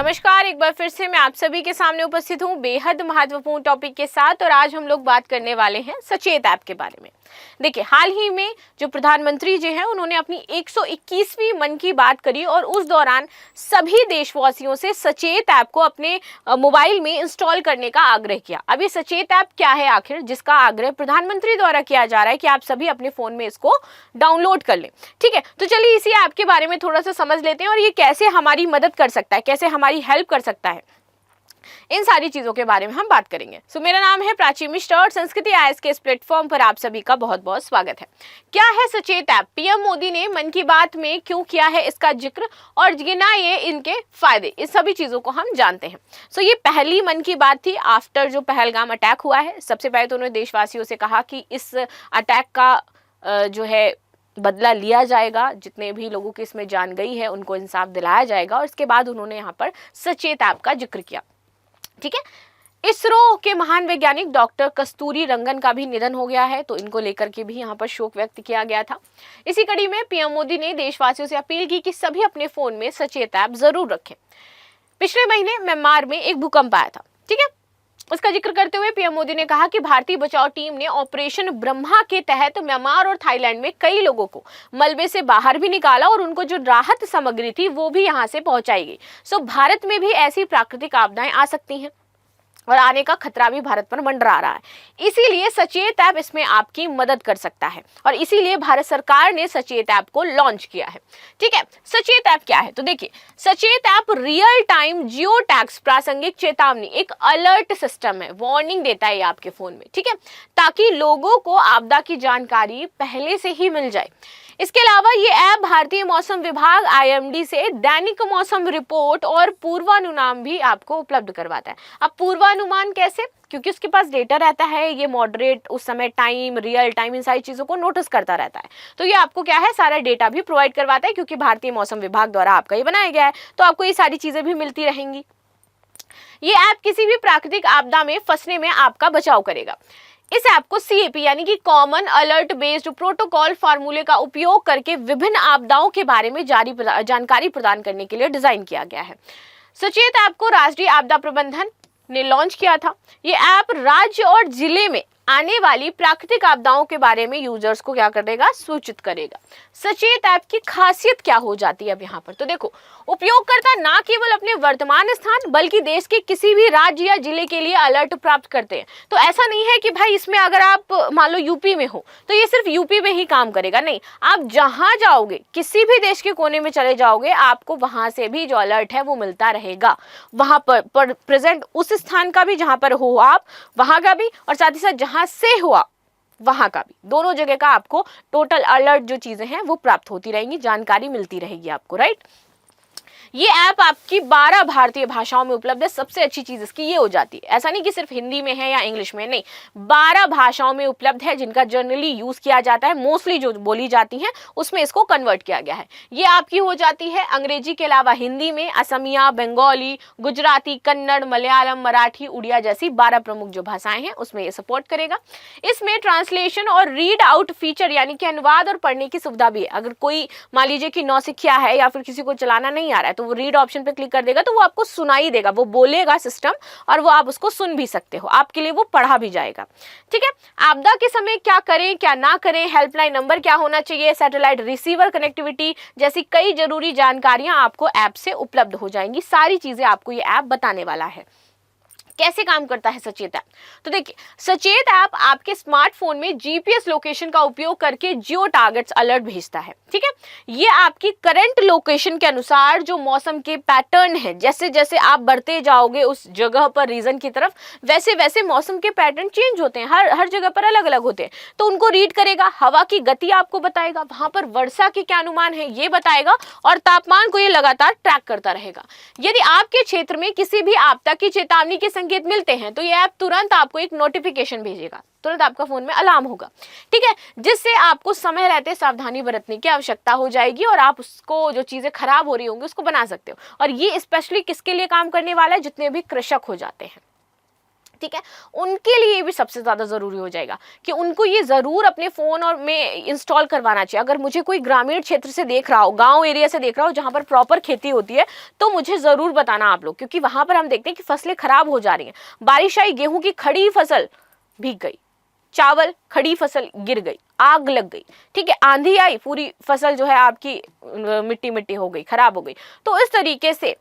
नमस्कार, एक बार फिर से मैं आप सभी के सामने उपस्थित हूँ बेहद महत्वपूर्ण टॉपिक के साथ। और आज हम लोग बात करने वाले हैं सचेत ऐप के बारे में। देखिए, हाल ही में जो प्रधानमंत्री जी हैं उन्होंने अपनी 121वीं मन की बात करी और उस दौरान सभी देशवासियों से सचेत ऐप को अपने मोबाइल में इंस्टॉल करने का आग्रह किया। अब ये सचेत ऐप क्या है आखिर, जिसका आग्रह प्रधानमंत्री द्वारा किया जा रहा है कि आप सभी अपने फोन में इसको डाउनलोड कर लें। ठीक है, तो चलिए इसी ऐप के बारे में थोड़ा सा समझ लेते हैं और ये कैसे हमारी मदद कर सकता है, कैसे हमारी हेल्प कर सकता है, इन सारी चीजों के बारे में हम बात करेंगे। मेरा नाम है प्राची मिश्रा और संस्कृति आईएएस के इस प्लेटफॉर्म पर आप सभी का बहुत बहुत स्वागत है। क्या है सचेत ऐप, पीएम मोदी ने मन की बात में क्यों किया है इसका जिक्र और गिनाए इनके फायदे, इस सभी चीजों को हम जानते हैं। ये पहली मन की बात थी आफ्टर जो पहलगाम अटैक हुआ है। सबसे पहले तो उन्होंने देशवासियों से कहा कि इस अटैक का जो है बदला लिया जाएगा, जितने भी लोगों की इसमें जान गई है उनको इंसाफ दिलाया जाएगा। और इसके बाद उन्होंने यहाँ पर सचेत ऐप का जिक्र किया। ठीक है, इसरो के महान वैज्ञानिक डॉक्टर कस्तूरी रंगन का भी निधन हो गया है, तो इनको लेकर के भी यहाँ पर शोक व्यक्त किया गया था। इसी कड़ी में पीएम मोदी ने देशवासियों से अपील की कि सभी अपने फोन में सचेत ऐप जरूर रखें। पिछले महीने म्यांमार में एक भूकंप आया था। ठीक है, उसका जिक्र करते हुए पीएम मोदी ने कहा कि भारतीय बचाव टीम ने ऑपरेशन ब्रह्मा के तहत म्यांमार और थाईलैंड में कई लोगों को मलबे से बाहर भी निकाला और उनको जो राहत सामग्री थी वो भी यहां से पहुंचाई गई। भारत में भी ऐसी प्राकृतिक आपदाएं आ सकती हैं और आने का खतरा भी भारत पर मंडरा रहा है। इसीलिए सचेत ऐप इसमें आपकी मदद कर सकता है और इसीलिए भारत सरकार ने सचेत ऐप को लॉन्च किया है। ठीक है, सचेत ऐप क्या है, तो देखिए, सचेत ऐप रियल टाइम जियो टैग्स प्रासंगिक चेतावनी, एक अलर्ट सिस्टम है, वार्निंग देता है आपके फोन में। ठीक है, ताकि लोगों को आपदा की जानकारी पहले से ही मिल जाए। इसके अलावा ये ऐप भारतीय मौसम विभाग आईएमडी से दैनिक मौसम रिपोर्ट और पूर्वानुमान भी आपको उपलब्ध करवाता है। अब पूर्वानुमान कैसे, क्योंकि उसके पास डेटा रहता है, ये मॉडरेट उस समय टाइम, रियल टाइम, इन सारी चीजों को नोटिस करता रहता है। तो ये आपको क्या है, सारा डेटा भी प्रोवाइड करवाता है, क्योंकि भारतीय मौसम विभाग द्वारा आपका ये बनाया गया है, तो आपको ये सारी चीजें भी मिलती रहेंगी। ये ऐप किसी भी प्राकृतिक आपदा में फंसने में आपका बचाव करेगा। इस ऐप को सीएपी यानी कि कॉमन अलर्ट बेस्ड प्रोटोकॉल फार्मूले का उपयोग करके विभिन्न आपदाओं के बारे में जानकारी प्रदान करने के लिए डिजाइन किया गया है। सचेत ऐप को राष्ट्रीय आपदा प्रबंधन ने लॉन्च किया था। ये ऐप राज्य और जिले में आने वाली प्राकृतिक आपदाओं के बारे में यूजर्स को क्या करेगा, सूचित करेगा। सचेत ऐप की खासियत क्या हो जाती है अब यहाँ पर, तो देखो, उपयोगकर्ता ना केवल अपने वर्तमान स्थान बल्कि देश के किसी भी राज्य या जिले के लिए अलर्ट प्राप्त करते हैं। तो ऐसा नहीं है कि भाई इसमें अगर आप मान लो यूपी में हो तो ये सिर्फ यूपी में ही काम करेगा, नहीं, आप जहां जाओगे, किसी भी देश के कोने में चले जाओगे, आपको वहां से भी जो अलर्ट है वो मिलता रहेगा। वहां पर प्रेजेंट उस स्थान का भी जहां पर हो आप, वहां का भी, और साथ ही साथ जहां से हुआ वहां का भी, दोनों जगह का आपको टोटल अलर्ट जो चीजें हैं वो प्राप्त होती रहेंगी, जानकारी मिलती रहेगी आपको, राइट। ये ऐप आपकी 12 भारतीय भाषाओं में उपलब्ध है। सबसे अच्छी चीज इसकी ये हो जाती है, ऐसा नहीं कि सिर्फ हिंदी में है या इंग्लिश में, नहीं, 12 भाषाओं में उपलब्ध है, जिनका जनरली यूज किया जाता है, मोस्टली जो बोली जाती हैं उसमें इसको कन्वर्ट किया गया है। ये आपकी हो जाती है अंग्रेजी के अलावा हिंदी में, असमिया, बंगाली, गुजराती, कन्नड़, मलयालम, मराठी, उड़िया जैसी 12 प्रमुख जो भाषाएं हैं उसमें ये सपोर्ट करेगा। इसमें ट्रांसलेशन और रीड आउट फीचर यानी कि अनुवाद और पढ़ने की सुविधा भी है। अगर कोई मान लीजिए कि नौसिखिया है या फिर किसी को चलाना नहीं आ रहा है, तो वो रीड ऑप्शन पे क्लिक कर देगा तो वो आपको सुनाई देगा, वो बोलेगा सिस्टम, और वो आप उसको सुन भी सकते हो, आपके लिए वो पढ़ा भी जाएगा। ठीक है, आपदा के समय क्या करें क्या ना करें, हेल्पलाइन नंबर क्या होना चाहिए, सैटेलाइट रिसीवर कनेक्टिविटी जैसी कई जरूरी जानकारियां आपको ऐप से उपलब्ध हो जाएंगी। सारी चीजें आपको ये ऐप बताने वाला है। कैसे काम करता है सचेत ऐप, तो देखिए, सचेत ऐप आपके स्मार्टफोन में जीपीएस लोकेशन का उपयोग करके जियो टारगेट्स अलर्ट भेजता है। ठीक है, ये आपकी करंट लोकेशन के अनुसार जो मौसम के पैटर्न है, जैसे जैसे आप बढ़ते जाओगे उस जगह पर रीजन की तरफ, वैसे वैसे मौसम के पैटर्न चेंज होते हैं, हर जगह पर अलग अलग होते हैं, तो उनको रीड करेगा। हवा की गति आपको बताएगा, वहां पर वर्षा के क्या अनुमान है ये बताएगा, और तापमान को ये लगातार ट्रैक करता रहेगा। यदि आपके क्षेत्र में किसी भी आपदा की चेतावनी के संकेत मिलते हैं तो ये ऐप तुरंत आपको एक नोटिफिकेशन भेजेगा, तुरंत आपका फोन में अलार्म होगा। ठीक है, जिससे आपको समय रहते सावधानी बरतने की आवश्यकता हो जाएगी और आप उसको, जो चीजें खराब हो रही होंगी उसको बना सकते हो। और ये स्पेशली किसके लिए काम करने वाला है, जितने भी कृषक हो जाते हैं। ठीक है, उनके लिए भी सबसे ज़्यादा ज़रूरी हो जाएगा कि उनको ये ज़रूर अपने फ़ोन और में इंस्टॉल करवाना चाहिए। अगर मुझे कोई ग्रामीण क्षेत्र से देख रहा हो, गांव एरिया से देख रहा हो जहां पर प्रॉपर खेती होती है, तो मुझे ज़रूर बताना आप लोग, क्योंकि वहां पर हम देखते हैं कि फसलें खराब हो जा रही हैं। बारिश आई, गेहूं की खड़ी फसल भीग गई, चावल खड़ी फसल गिर गई, आग लग गई, ठीक है, आंधी आई, पूरी फसल जो है आपकी मिट्टी मिट्टी हो गई, खराब हो गई। तो इस तरीके से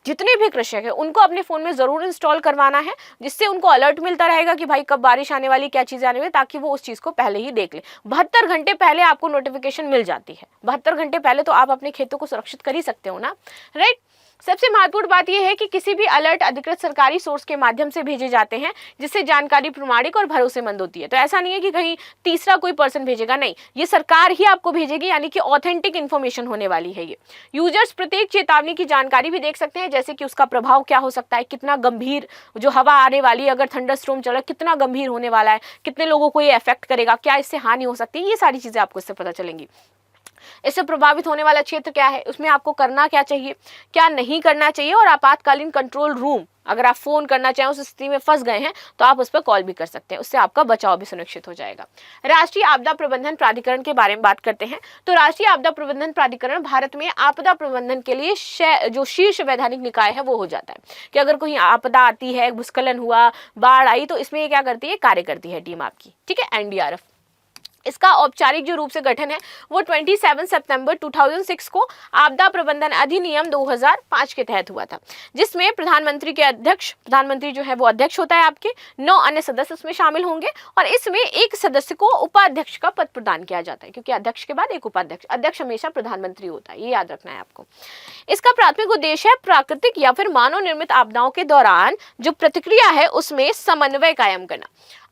जितने भी कृषक है उनको अपने फोन में जरूर इंस्टॉल करवाना है, जिससे उनको अलर्ट मिलता रहेगा कि भाई कब बारिश आने वाली, क्या चीजें आने वाली, ताकि वो उस चीज को पहले ही देख ले। 72 घंटे पहले आपको नोटिफिकेशन मिल जाती है, 72 घंटे पहले तो आप अपने खेतों को सुरक्षित कर ही सकते हो ना, राइट। सबसे महत्वपूर्ण बात यह है कि किसी भी अलर्ट अधिकृत सरकारी सोर्स के माध्यम से भेजे जाते हैं, जिससे जानकारी प्रमाणिक और भरोसेमंद होती है। तो ऐसा नहीं है कि कहीं तीसरा कोई पर्सन भेजेगा, नहीं, ये सरकार ही आपको भेजेगी, यानी कि ऑथेंटिक इन्फॉर्मेशन होने वाली है ये। यूजर्स प्रत्येक चेतावनी की जानकारी भी देख सकते हैं, जैसे कि उसका प्रभाव क्या हो सकता है, कितना गंभीर जो हवा आने वाली है, अगर थंडरस्टॉर्म चला कितना गंभीर होने वाला है, कितने लोगों को ये अफेक्ट करेगा, क्या इससे हानि हो सकती है, ये सारी चीजें आपको इससे पता चलेंगी। इससे प्रभावित होने वाला क्षेत्र क्या है, उसमें आपको करना क्या चाहिए, क्या नहीं करना चाहिए, और आपातकालीन कंट्रोल रूम, अगर आप फोन करना चाहें, उस स्थिति में फंस गए हैं तो आप उस पर कॉल भी कर सकते हैं, उससे आपका बचाव भी सुनिश्चित हो जाएगा। राष्ट्रीय आपदा प्रबंधन प्राधिकरण के बारे में बात करते हैं। तो राष्ट्रीय आपदा प्रबंधन प्राधिकरण भारत में आपदा प्रबंधन के लिए जो शीर्ष वैधानिक निकाय है वो हो जाता है, कि अगर कोई आपदा आती है, भूस्खलन हुआ, बाढ़ आई, तो इसमें क्या करती है, कार्य करती है टीम आपकी, ठीक है, एनडीआरएफ। इसका औपचारिक जो रूप से गठन है वो 27 सितंबर 2006 को आपदा प्रबंधन अधिनियम 2005 के तहत हुआ था, जिसमें प्रधानमंत्री जो है वो अध्यक्ष होता है आपके, 9 अन्य सदस्य उसमें शामिल होंगे, और इसमें एक सदस्य को उपाध्यक्ष का पद प्रदान किया जाता है, क्योंकि अध्यक्ष के बाद एक उपाध्यक्ष, अध्यक्ष हमेशा प्रधानमंत्री होता है, ये याद रखना है आपको। इसका प्राथमिक उद्देश्य है प्राकृतिक या फिर मानव निर्मित आपदाओं के दौरान जो प्रतिक्रिया है उसमें समन्वय कायम करना,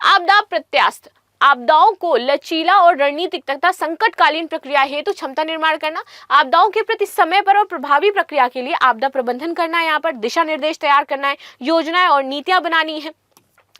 आपदा प्रत्यास्थ, आपदाओं को लचीला और रणनीतिक तथा संकटकालीन प्रक्रिया हेतु क्षमता निर्माण करना, आपदाओं के प्रति समय पर और प्रभावी प्रक्रिया के लिए आपदा प्रबंधन करना, यहाँ पर दिशा निर्देश तैयार करना है, योजनाएं और नीतियां बनानी है,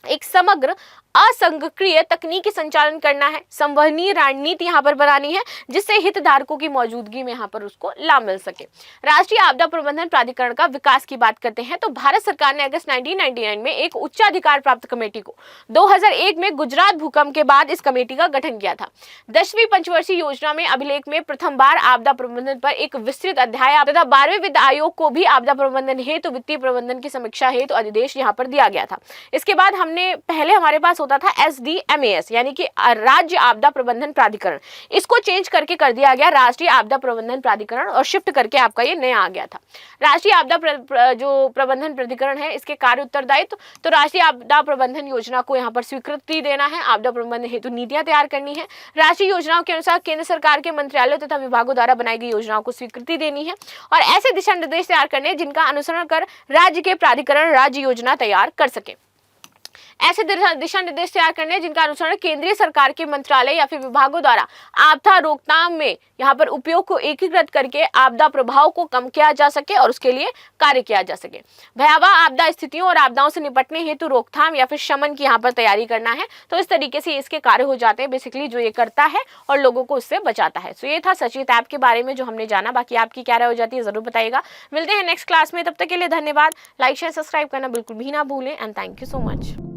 एक समग्र असंक्रिय तकनीकी संचालन करना है, संवहनीय रणनीति यहाँ पर बनानी है, जिससे हितधारकों की मौजूदगी में यहाँ पर उसको लाभ मिल सके। राष्ट्रीय आपदा प्रबंधन प्राधिकरण का विकास की बात करते हैं तो भारत सरकार ने अगस्त 1999 में एक उच्चाधिकार प्राप्त कमेटी को 2001 में गुजरात भूकंप के बाद इस कमेटी का गठन किया था। 10वीं पंचवर्षीय योजना में अभिलेख में प्रथम बार आपदा प्रबंधन पर एक विस्तृत अध्याय तथा 12वें वित्त आयोग को भी आपदा प्रबंधन हेतु वित्तीय प्रबंधन की समीक्षा हेतु अधिदेश यहाँ पर दिया गया था। इसके बाद पहले हमारे पास होता था SDMAS, यानी कि राज्य आपदा प्रबंधन प्राधिकरण, इसको चेंज करके कर दिया गया राष्ट्रीय आपदा प्रबंधन प्राधिकरण, और शिफ्ट करके आपका ये नया आ गया था। राष्ट्रीय आपदा जो प्रबंधन प्राधिकरण है, इसके कार्य उत्तरदायित्व, तो राष्ट्रीय आपदा प्रबंधन योजना को यहाँ पर स्वीकृति देना है, आपदा प्रबंधन हेतु नीतियां तैयार करनी है, राष्ट्रीय योजनाओं के अनुसार केंद्र सरकार के मंत्रालयों तथा विभागों द्वारा बनाई गई योजनाओं को स्वीकृति देनी है, और ऐसे दिशा निर्देश तैयार करने जिनका अनुसरण कर राज्य के प्राधिकरण राज्य योजना तैयार कर सके। ऐसे दिशा निर्देश तैयार करने जिनका अनुसरण केंद्रीय सरकार के मंत्रालय या फिर विभागों द्वारा आपदा रोकथाम में यहाँ पर उपयोग को एकीकृत करके आपदा प्रभाव को कम किया जा सके और उसके लिए कार्य किया जा सके। भयावह आपदा स्थितियों और आपदाओं से निपटने हेतु रोकथाम या फिर शमन की यहाँ पर तैयारी करना है। तो इस तरीके से इसके कार्य हो जाते हैं बेसिकली, जो ये करता है और लोगों को उससे बचाता है। तो ये था सचेत ऐप के बारे में जो हमने जाना। बाकी आपकी क्या राय हो जाती है जरूर बताइएगा। मिलते हैं नेक्स्ट क्लास में, तब तक के लिए धन्यवाद। लाइक शेयर सब्सक्राइब करना बिल्कुल भी ना भूलें and thank you so much.